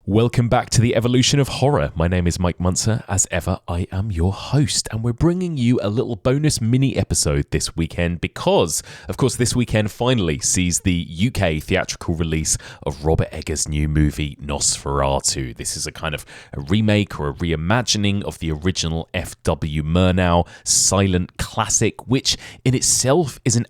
Welcome back to the Evolution of Horror. My name is Mike Munzer. As ever, I am your host, and we're bringing you a little bonus mini episode this weekend because, of course, this weekend finally sees the UK theatrical release of Robert Eggers' new movie, Nosferatu. This is a kind of a remake or a reimagining of the original F.W. Murnau silent classic, which in itself is a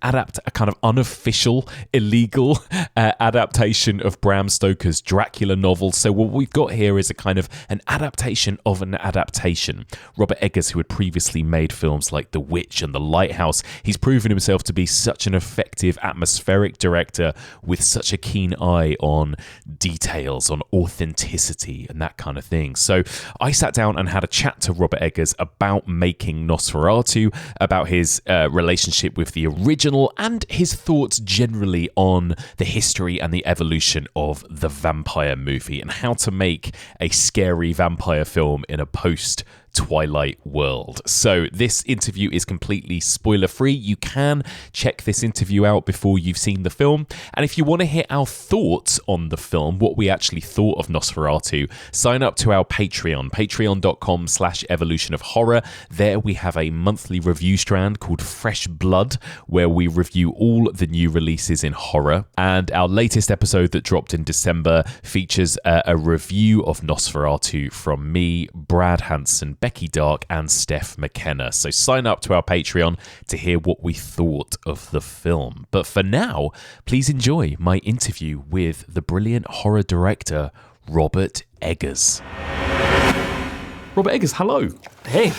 kind of unofficial, illegal adaptation of Bram Stoker's Dracula novel. So what we've got here is a kind of an adaptation of an adaptation. Robert Eggers, who had previously made films like The Witch and The Lighthouse, he's proven himself to be such an effective atmospheric director with such a keen eye on details, on authenticity and that kind of thing. So I sat down and had a chat to Robert Eggers about making Nosferatu, about his relationship with the original and his thoughts generally on the history and the evolution of the vampire movie and how to make a scary vampire film in a post-Twilight world. So this interview is completely spoiler-free. You can check this interview out before you've seen the film. And if you want to hear our thoughts on the film, what we actually thought of Nosferatu, sign up to our Patreon, patreon.com/evolutionofhorror. There we have a monthly review strand called Fresh Blood, where we review all the new releases in horror. And our latest episode that dropped in December features a review of Nosferatu from me, Brad Hanson, Becky Dark, and Steph McKenna. So sign up to our Patreon to hear what we thought of the film. But for now, please enjoy my interview with the brilliant horror director, Robert Eggers. Robert Eggers, hello. Hey.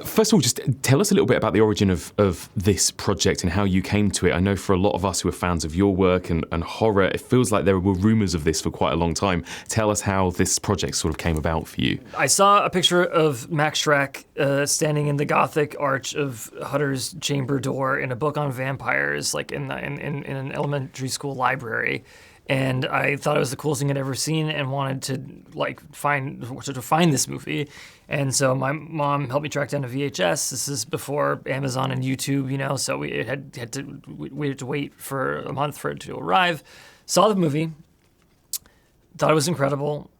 First of all, just tell us a little bit about the origin of this project and how you came to it. I know for a lot of us who are fans of your work and horror, it feels like there were rumours of this for quite a long time. Tell us how this project sort of came about for you. I saw a picture of Max Schreck standing in the Gothic arch of Hutter's chamber door in a book on vampires, like in an elementary school library. And I thought it was the coolest thing I'd ever seen and wanted to find this movie. And so my mom helped me track down a VHS. This is before Amazon and YouTube, so we had to wait for a month for it to arrive. Saw the movie, thought it was incredible.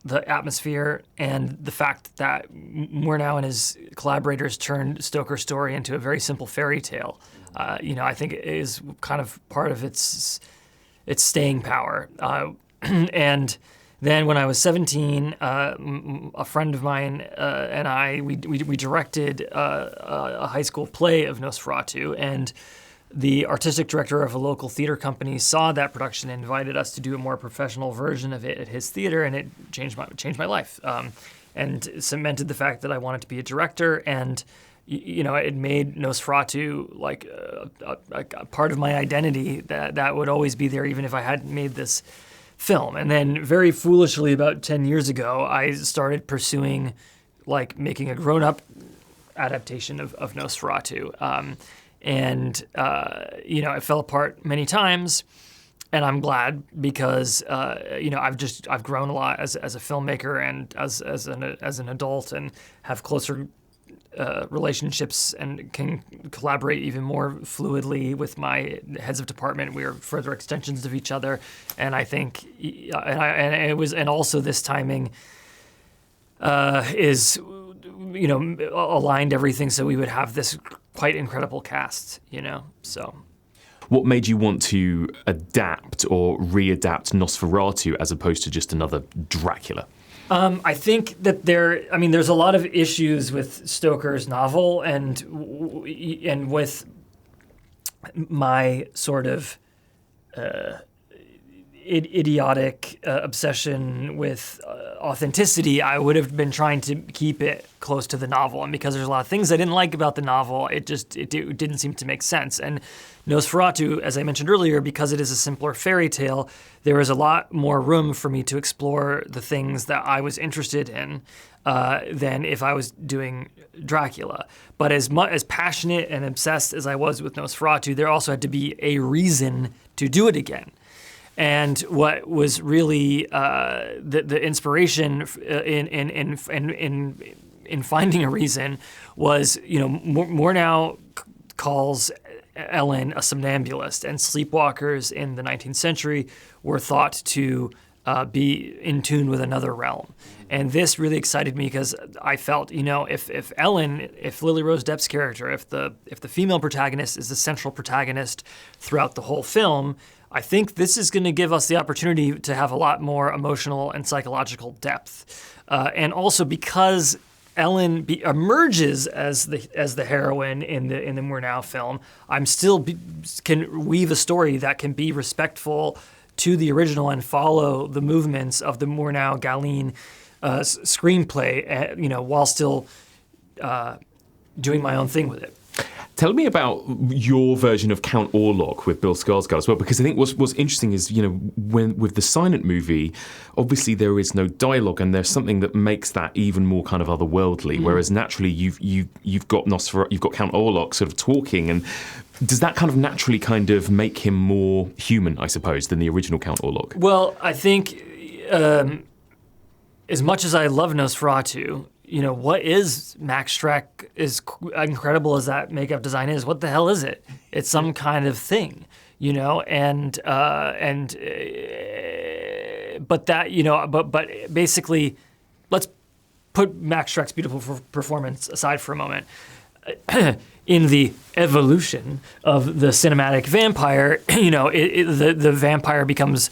The atmosphere and the fact that Murnau and his collaborators turned Stoker's story into a very simple fairy tale, I think it is kind of part of its staying power. And then when I was 17, a friend of mine and I, we directed a high school play of Nosferatu, and the artistic director of a local theater company saw that production and invited us to do a more professional version of it at his theater, and it changed my life and cemented the fact that I wanted to be a director. And it made Nosferatu like a part of my identity that would always be there even if I hadn't made this film. And then very foolishly about 10 years ago, I started pursuing making a grown-up adaptation of Nosferatu. It fell apart many times. And I'm glad because I've grown a lot as a filmmaker and as an adult, and have closer relationships and can collaborate even more fluidly with my heads of department. We are further extensions of each other, and I think, and also this timing is, aligned everything so we would have this quite incredible cast, so. What made you want to adapt or readapt Nosferatu as opposed to just another Dracula? I think that there's a lot of issues with Stoker's novel and with my sort of idiotic obsession with authenticity. I would have been trying to keep it close to the novel, and because there's a lot of things I didn't like about the novel, it didn't seem to make sense. And Nosferatu, as I mentioned earlier, because it is a simpler fairy tale, there is a lot more room for me to explore the things that I was interested in than if I was doing Dracula. But as passionate and obsessed as I was with Nosferatu, there also had to be a reason to do it again. And what was really the inspiration in finding a reason was, Murnau calls Ellen a somnambulist, and sleepwalkers in the 19th century were thought to be in tune with another realm. And this really excited me because I felt, if Lily Rose Depp's character, if the female protagonist is the central protagonist throughout the whole film, I think this is going to give us the opportunity to have a lot more emotional and psychological depth. And also because Ellen emerges as the heroine in the Murnau film, I'm still can weave a story that can be respectful to the original and follow the movements of the Murnau Galeen screenplay, while still doing my own thing with it. Tell me about your version of Count Orlock with Bill Skarsgård as well, because I think what's interesting is, when with the silent movie, obviously there is no dialogue, and there's something that makes that even more kind of otherworldly. Whereas naturally you've got Nosferatu, you've got Count Orlock sort of talking, and does that kind of naturally kind of make him more human, I suppose, than the original Count Orlock? Well, I think as much as I love Nosferatu, what is Max Schreck, as incredible as that makeup design is, what the hell is it? It's some kind of thing, but basically, let's put Max Schreck's beautiful performance aside for a moment. In the evolution of the cinematic vampire, the vampire becomes,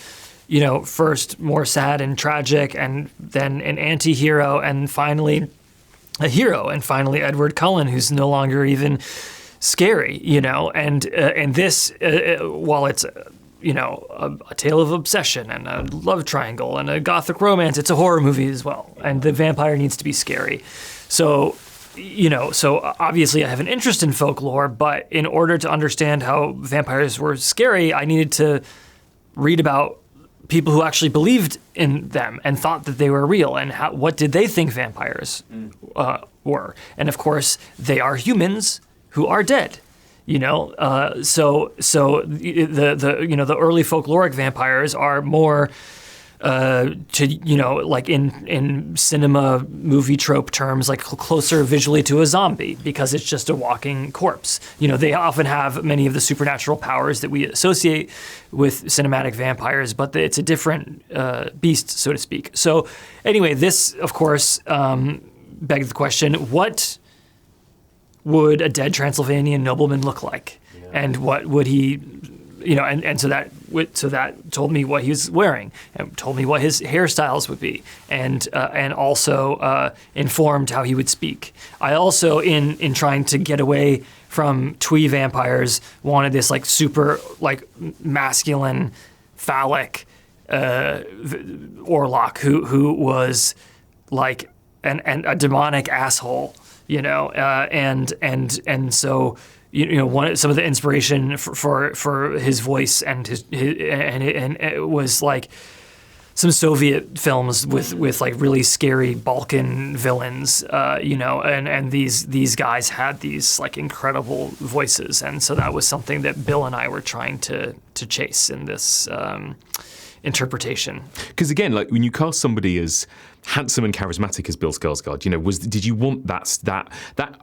first more sad and tragic, and then an anti-hero, and finally a hero, and finally Edward Cullen, who's no longer even scary, and this, while it's, a tale of obsession and a love triangle and a gothic romance, it's a horror movie as well, and the vampire needs to be scary. So obviously I have an interest in folklore, but in order to understand how vampires were scary, I needed to read about people who actually believed in them and thought that they were real, and what did they think vampires were. And of course, they are humans who are dead. So the early folkloric vampires are more like in cinema movie trope terms, like closer visually to a zombie, because it's just a walking corpse. They often have many of the supernatural powers that we associate with cinematic vampires, but it's a different beast, so to speak. So anyway, this, of course, begs the question, what would a dead Transylvanian nobleman look like? Yeah. And what would he... so that told me what he was wearing, and told me what his hairstyles would be, and also informed how he would speak. I also, in trying to get away from twee vampires, wanted this like super like masculine, phallic Orlock who was like a demonic asshole, and so. Some of the inspiration for his voice and it was like some Soviet films with like really scary Balkan villains, and these guys had these like incredible voices, and so that was something that Bill and I were trying to chase in this interpretation. Because again, like when you cast somebody as handsome and charismatic as Bill Skarsgård, did you want that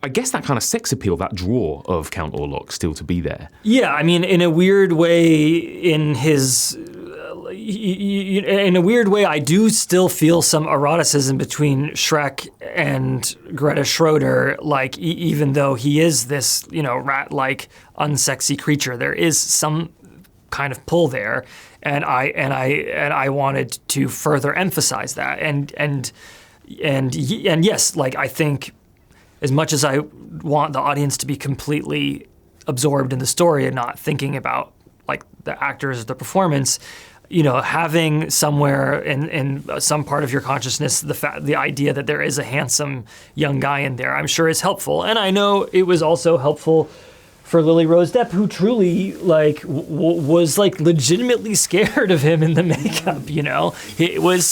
I guess that kind of sex appeal, that draw of Count Orlock still to be there? Yeah, I mean, in a weird way, I do still feel some eroticism between Schreck and Greta Schroeder, like even though he is this, rat-like, unsexy creature, there is some kind of pull there. And I wanted to further emphasize that, and yes, like I think, as much as I want the audience to be completely absorbed in the story and not thinking about like the actors, the performance, having somewhere in some part of your consciousness the idea that there is a handsome young guy in there, I'm sure is helpful, and I know it was also helpful for Lily Rose Depp, who truly like was like legitimately scared of him in the makeup. It was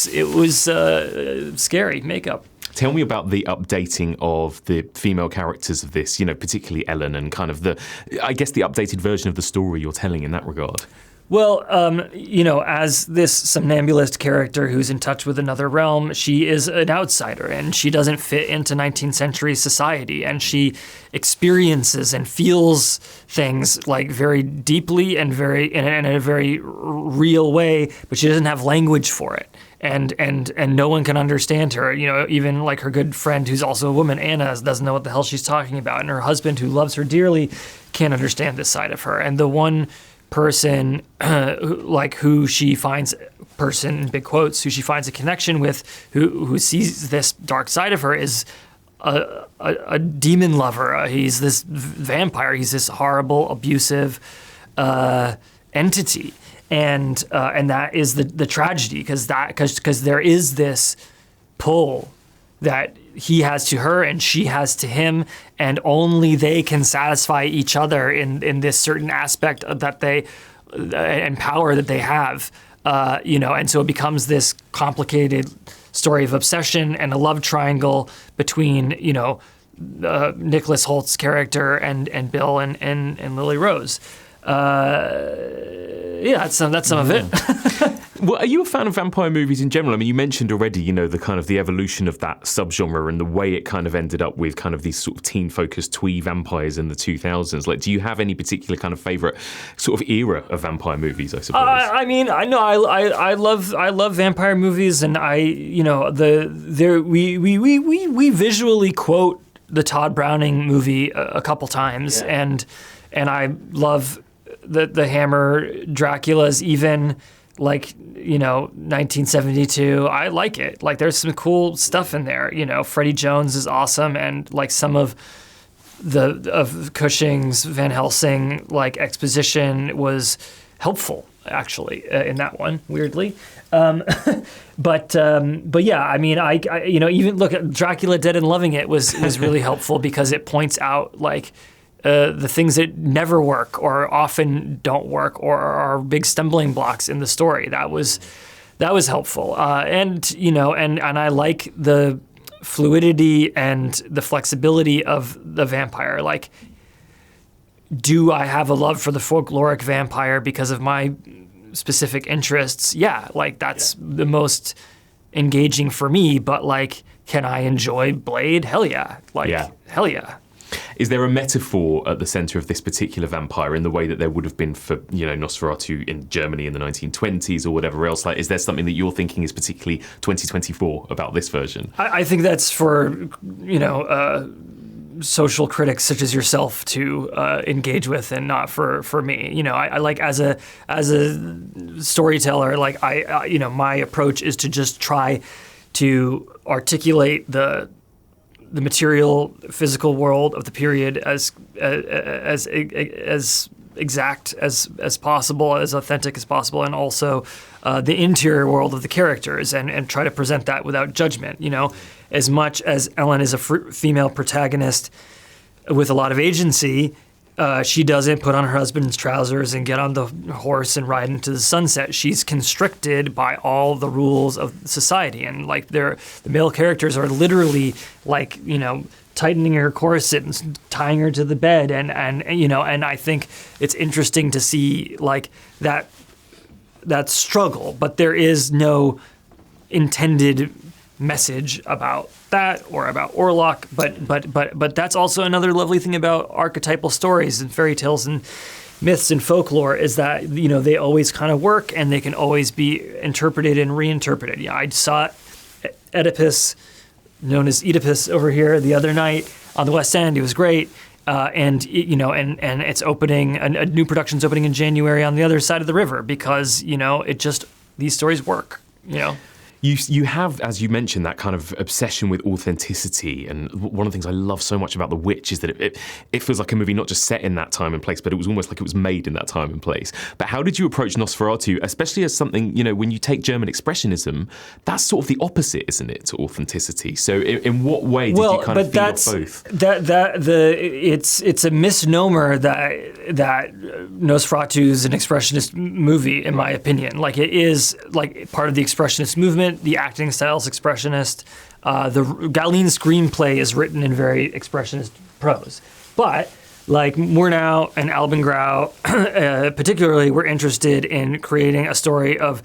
scary makeup. Tell me about the updating of the female characters of this, particularly Ellen, and kind of the updated version of the story you're telling in that regard. Well, as this somnambulist character who's in touch with another realm, she is an outsider and she doesn't fit into 19th century society, and she experiences and feels things like very deeply and very in a very real way, but she doesn't have language for it. And no one can understand her. Even like her good friend who's also a woman, Anna, doesn't know what the hell she's talking about. And her husband, who loves her dearly, can't understand this side of her. And the one person who she finds in big quotes, who she finds a connection with, who sees this dark side of her, is a demon lover. He's this vampire. He's this horrible, abusive entity. And that is the tragedy, because there is this pull that he has to her and she has to him, and only they can satisfy each other in this certain aspect that they and power that they have, and so it becomes this complicated story of obsession and a love triangle between Nicholas Holt's character and Bill and Lily Rose. That's some of it. Well, are you a fan of vampire movies in general? I mean, you mentioned already, the kind of the evolution of that subgenre and the way it kind of ended up with kind of these sort of teen-focused twee vampires in the 2000s. Like, do you have any particular kind of favorite sort of era of vampire movies, I suppose? I love vampire movies, and we visually quote the Todd Browning movie a couple times, and I love the Hammer Draculas, even like 1972. I like it. Like, there's some cool stuff in there. Freddie Jones is awesome, and like some of Cushing's Van Helsing like exposition was helpful actually in that one, weirdly. But yeah, I mean, I even look at Dracula Dead and Loving It was really helpful, because it points out like the things that never work or often don't work or are big stumbling blocks in the story. That was helpful. And I like the fluidity and the flexibility of the vampire. Like, do I have a love for the folkloric vampire because of my specific interests? Yeah, like that's the most engaging for me. But like, can I enjoy Blade? Hell yeah. Hell yeah. Is there a metaphor at the center of this particular vampire in the way that there would have been for, Nosferatu in Germany in the 1920s or whatever else? Like, is there something that you're thinking is particularly 2024 about this version? I think that's for, social critics such as yourself to engage with, and not for me. I like, as a storyteller, like my approach is to just try to articulate the material, physical world of the period as exact as possible, as authentic as possible, and also the interior world of the characters, and try to present that without judgment. As much as Ellen is a female protagonist with a lot of agency, she doesn't put on her husband's trousers and get on the horse and ride into the sunset. She's constricted by all the rules of society, and like the male characters are literally like tightening her corset and tying her to the bed, and I think it's interesting to see like that struggle, but there is no intended message about that or about Orlock, but that's also another lovely thing about archetypal stories and fairy tales and myths and folklore, is that they always kind of work, and they can always be interpreted and reinterpreted. I saw Oedipus, known as Oedipus over here, the other night on the West End. It was great. And it's opening, a new production's opening in January on the other side of the river, because these stories work. You have, as you mentioned, that kind of obsession with authenticity, and one of the things I love so much about The Witch is that it feels like a movie not just set in that time and place, but it was almost like it was made in that time and place. But how did you approach Nosferatu, especially as something, when you take German Expressionism, that's sort of the opposite, isn't it, to authenticity? So in what way did you kind of feed off both? It's a misnomer that Nosferatu is an Expressionist movie, in my opinion. Like, it is like part of the Expressionist movement. The acting style is Expressionist. The Galeen screenplay is written in very Expressionist prose. But like Murnau and Albin Grau, particularly, were interested in creating a story of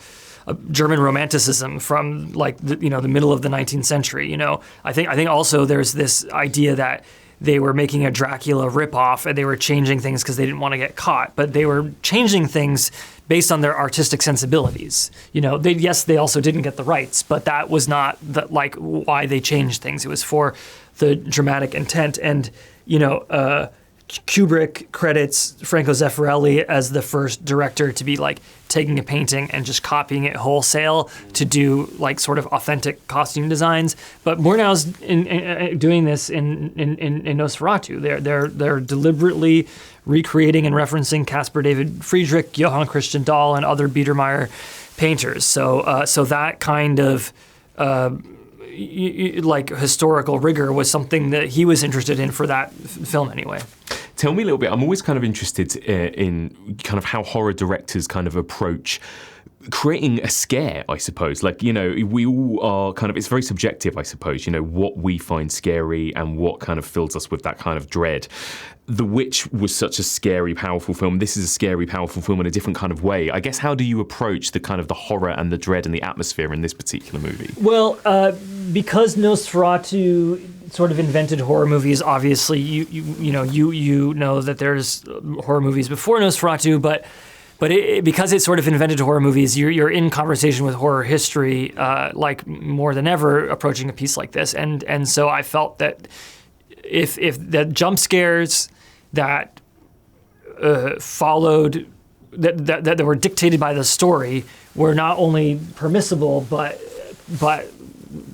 German Romanticism from like the middle of the 19th century. I think also there's this idea that they were making a Dracula ripoff and they were changing things because they didn't want to get caught, but they were changing things based on their artistic sensibilities. They also didn't get the rights, but that was not why they changed things. It was for the dramatic intent. And Kubrick credits Franco Zeffirelli as the first director to be like taking a painting and just copying it wholesale to do like sort of authentic costume designs. But Murnau's doing this in Nosferatu. They're deliberately recreating and referencing Caspar David Friedrich, Johann Christian Dahl, and other Biedermeier painters. So that kind of like historical rigor was something that he was interested in for that film anyway. Tell me a little bit. I'm always kind of interested in kind of how horror directors kind of approach creating a scare, I suppose. Like, we all are kind of, it's very subjective, I suppose, what we find scary and what kind of fills us with that kind of dread. The Witch was such a scary, powerful film. This is a scary, powerful film in a different kind of way. I guess, how do you approach the kind of the horror and the dread and the atmosphere in this particular movie? Well, because Nosferatu sort of invented horror movies, obviously, you know that there's horror movies before Nosferatu, but because it sort of invented horror movies, you're in conversation with horror history, like more than ever approaching a piece like this, and so I felt that if the jump scares that followed that were dictated by the story were not only permissible but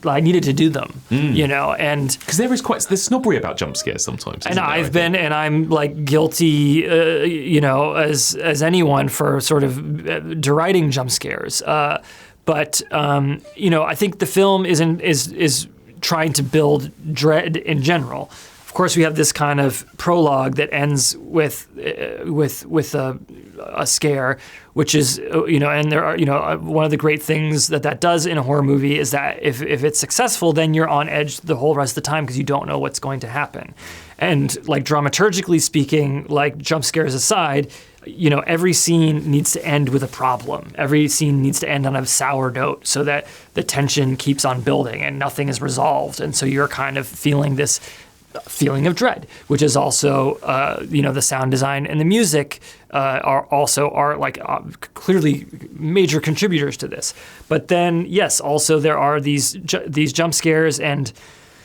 I needed to do them, and because there's snobbery about jump scares sometimes. And I'm like guilty, as anyone for sort of deriding jump scares. But I think the film is trying to build dread in general. Of course, we have this kind of prologue that ends with a scare, which is, and there are, one of the great things that does in a horror movie is that if it's successful, then you're on edge the whole rest of the time because you don't know what's going to happen. And like dramaturgically speaking, like jump scares aside, every scene needs to end with a problem. Every scene needs to end on a sour note so that the tension keeps on building and nothing is resolved. And so you're kind of feeling this feeling of dread, which is also, the sound design and the music are clearly major contributors to this. But then, yes, also there are these jump scares, and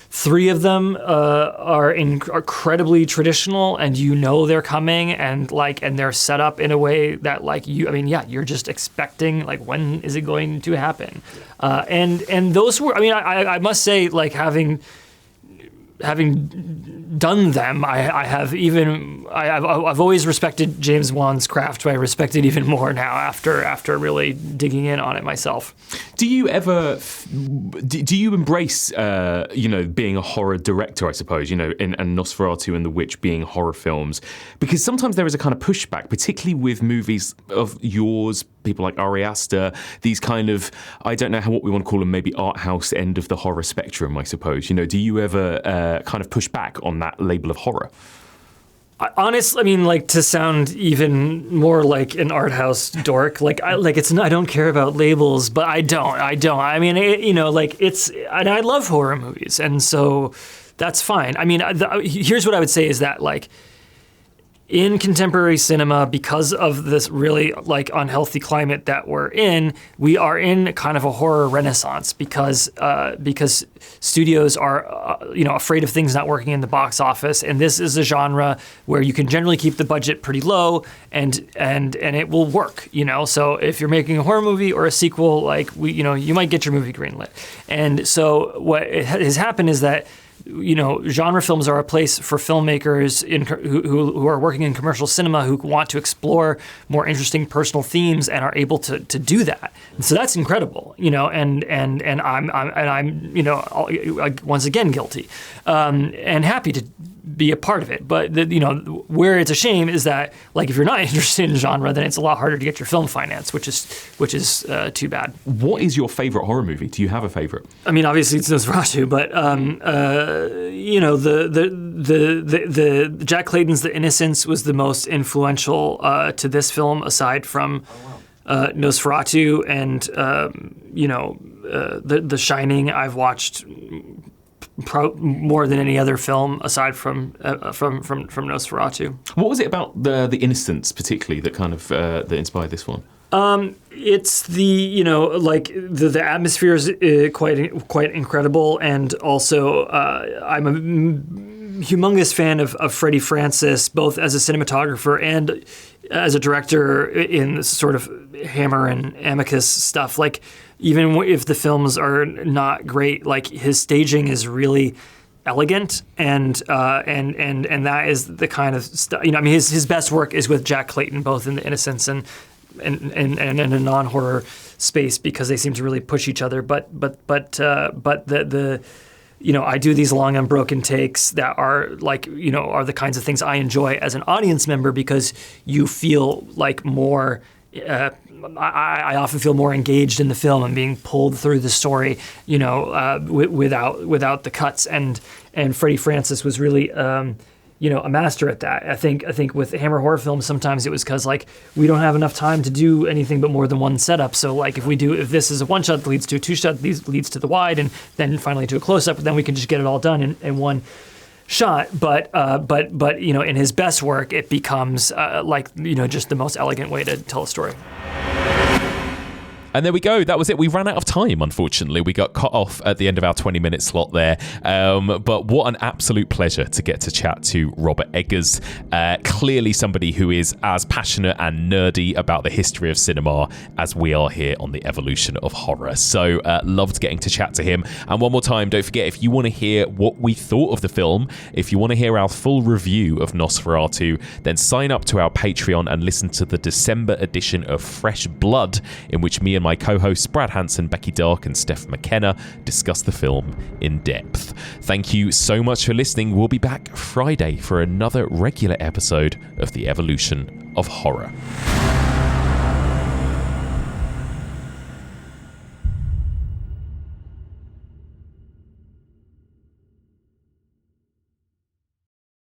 3 of them are incredibly traditional, and they're coming, and they're set up in a way that you're just expecting when is it going to happen, and those were, I must say, having done them, I've always respected James Wan's craft, but I respect it even more now after really digging in on it myself. Do you ever do you embrace being a horror director, I suppose, and Nosferatu and The Witch being horror films? Because sometimes there is a kind of pushback, particularly with movies of yours, people like Ari Aster, these kind of, I don't know what we want to call them, maybe art house end of the horror spectrum, I suppose. Do you ever kind of push back on that label of horror? Honestly, to sound even more like an art house dork, I don't care about labels, but I don't. It's, and I love horror movies, and so that's fine. Here's what I would say is that, in contemporary cinema, because of this really unhealthy climate that we're in, we are in kind of a horror renaissance because studios are afraid of things not working in the box office, and this is a genre where you can generally keep the budget pretty low and it will work. So if you're making a horror movie or a sequel, you might get your movie greenlit. And so what has happened is that genre films are a place for filmmakers who are working in commercial cinema who want to explore more interesting personal themes and are able to do that. And so that's incredible, and I'm once again guilty, and happy to be a part of it. But where it's a shame is that, like, if you're not interested in genre, then it's a lot harder to get your film financed, which is too bad. What is your favorite horror movie? Do you have a favorite? I mean, obviously it's Nosferatu, but the Jack Clayton's The Innocents was the most influential to this film, aside from Nosferatu and The Shining. I've watched more than any other film aside from Nosferatu. What was it about the Innocents particularly that kind of that inspired this one? It's the the atmosphere is quite incredible, and also I'm a humongous fan of Freddie Francis, both as a cinematographer and as a director in this sort of Hammer and Amicus stuff. Like, even if the films are not great, like, his staging is really elegant, and that is the kind of stuff. I mean, his best work is with Jack Clayton, both in The Innocents and in a non-horror space, because they seem to really push each other. But the I do these long unbroken takes that are are the kinds of things I enjoy as an audience member, because you feel like more. I often feel more engaged in the film and being pulled through the story, without the cuts. And Freddie Francis was really, a master at that. I think with Hammer horror films, sometimes it was because, like, we don't have enough time to do anything but more than one setup. So, like, if this is a one shot that leads to a two shot, leads to the wide, and then finally to a close up, then we can just get it all done in one shot. But in his best work, it becomes just the most elegant way to tell a story. And there we go. That was it. We ran out of time, unfortunately. We got cut off at the end of our 20-minute slot there. But what an absolute pleasure to get to chat to Robert Eggers. Clearly somebody who is as passionate and nerdy about the history of cinema as we are here on The Evolution of Horror. So loved getting to chat to him. And one more time, don't forget, if you want to hear what we thought of the film, if you want to hear our full review of Nosferatu, then sign up to our Patreon and listen to the December edition of Fresh Blood, in which me and my co-hosts Brad Hanson, Becky Dark and Steph McKenna discuss the film in depth. Thank you so much for listening. We'll be back Friday for another regular episode of The Evolution of Horror.